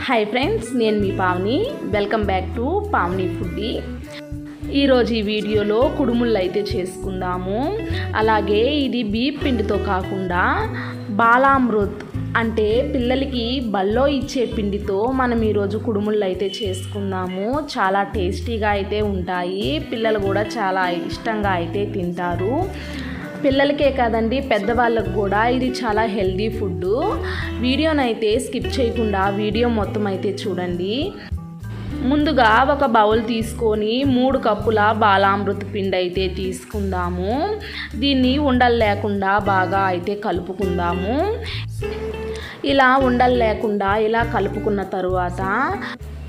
Hi friends, నేను మీ Pavani. Welcome back to Pavani foodie. ఈరోజు ఈ వీడియోలో కుడుముళ్ళు అయితే చేసుకుందాము. అలాగే ఇది బియ్యం పిండితో కాకుండా బాలామృత్ అంటే పిల్లలకి బల్లో ఇచ్చే పిండితో మనం ఈరోజు కుడుముళ్ళు అయితే చేసుకుందాము. చాలా టేస్టీగా అయితే ఉంటాయి. పిల్లలు కూడా చాలా ఇష్టంగా అయితే తింటారు. పిల్లలకే కాదండి, పెద్దవాళ్ళకు కూడా ఇది చాలా హెల్దీ ఫుడ్. వీడియోనైతే స్కిప్ చేయకుండా వీడియో మొత్తం అయితే చూడండి. ముందుగా ఒక బౌల్ తీసుకొని 3 కప్పుల బాలామృత పిండి అయితే తీసుకుందాము. దీన్ని ఉండలు లేకుండా బాగా అయితే కలుపుకుందాము. ఇలా ఉండలు లేకుండా ఇలా కలుపుకున్న తరువాత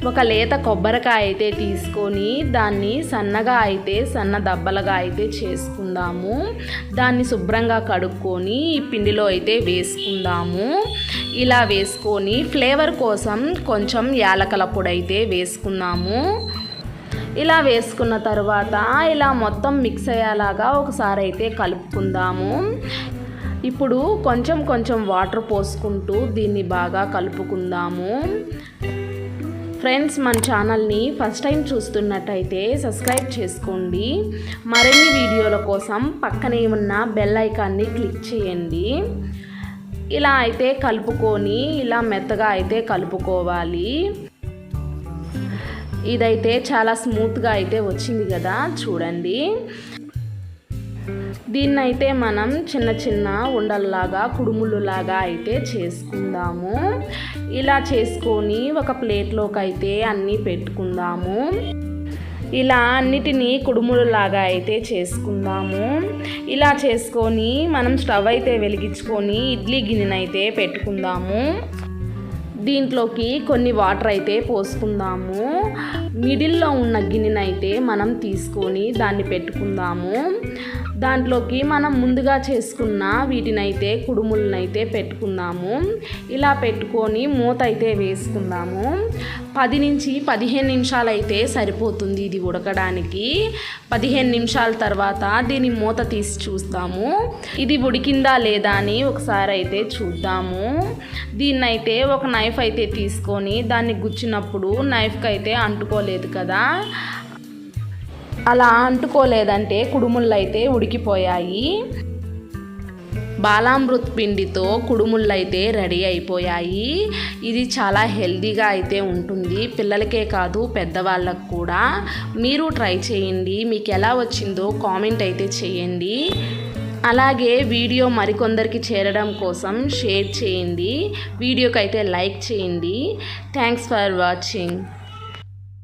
ఒక లేత కొబ్బరికాయ అయితే తీసుకొని దాన్ని సన్నగా అయితే సన్న దబ్బలుగా అయితే చేసుకుందాము. దాన్ని శుభ్రంగా కడుక్కొని ఈ పిండిలో అయితే వేసుకుందాము. ఇలా వేసుకొని ఫ్లేవర్ కోసం కొంచెం యాలకుల పొడి అయితే వేసుకుందాము. ఇలా వేసుకున్న తర్వాత ఇలా మొత్తం మిక్స్ అయ్యేలాగా ఒకసారి అయితే కలుపుకుందాము. ఇప్పుడు కొంచెం కొంచెం వాటర్ పోసుకుంటూ దీన్ని బాగా కలుపుకుందాము. ఫ్రెండ్స్, మన ఛానల్ని ఫస్ట్ టైం చూస్తున్నట్టయితే సబ్స్క్రైబ్ చేసుకోండి. మరిన్ని వీడియోల కోసం పక్కనే ఉన్న బెల్ ఐకాన్ని క్లిక్ చేయండి. ఇలా అయితే కలుపుకొని ఇలా మెత్తగా అయితే కలుపుకోవాలి. ఇదైతే చాలా స్మూత్గా అయితే వచ్చింది కదా, చూడండి. దీన్నైతే మనం చిన్న చిన్న ఉండల్లాగా కుడుములులాగా అయితే చేసుకుందాము. ఇలా చేసుకొని ఒక ప్లేట్లోకి అయితే అన్నీ పెట్టుకుందాము. ఇలా అన్నిటినీ కుడుములులాగా అయితే చేసుకుందాము. ఇలా చేసుకొని మనం స్టవ్ అయితే వెలిగించుకొని ఇడ్లీ గిన్నెనైతే పెట్టుకుందాము. దీంట్లోకి కొన్ని వాటర్ అయితే పోసుకుందాము. మిడిల్లో ఉన్న గిన్నెనైతే మనం తీసుకొని దాన్ని పెట్టుకుందాము. దాంట్లోకి మనం ముందుగా చేసుకున్న వీటినైతే కుడుములనైతే పెట్టుకుందాము. ఇలా పెట్టుకొని మూత అయితే వేసుకుందాము. 10 నుంచి 15 నిమిషాలు అయితే సరిపోతుంది ఇది ఉడకడానికి. 15 నిమిషాల తర్వాత దీని మూత తీసి చూస్తాము. ఇది ఉడికిందా లేదా అని ఒకసారి అయితే చూద్దాము. దీన్నైతే ఒక నైఫ్ అయితే తీసుకొని దాన్ని గుచ్చినప్పుడు నైఫ్కి అయితే అంటుకోలేదు కదా, అలా అంటుకోలేదంటే కుడుముళ్ళు అయితే ఉడికిపోయాయి. బాలామృత్ పిండితో కుడుముళ్ళు అయితే రెడీ అయిపోయాయి. ఇది చాలా హెల్తీగా అయితే ఉంటుంది. పిల్లలకే కాదు, పెద్దవాళ్ళకు కూడా. మీరు ట్రై చేయండి. మీకు ఎలా వచ్చిందో కామెంట్ అయితే చేయండి. అలాగే వీడియో మరికొందరికి చేరడం కోసం షేర్ చేయండి. వీడియోకి అయితే లైక్ చేయండి. Thanks for watching.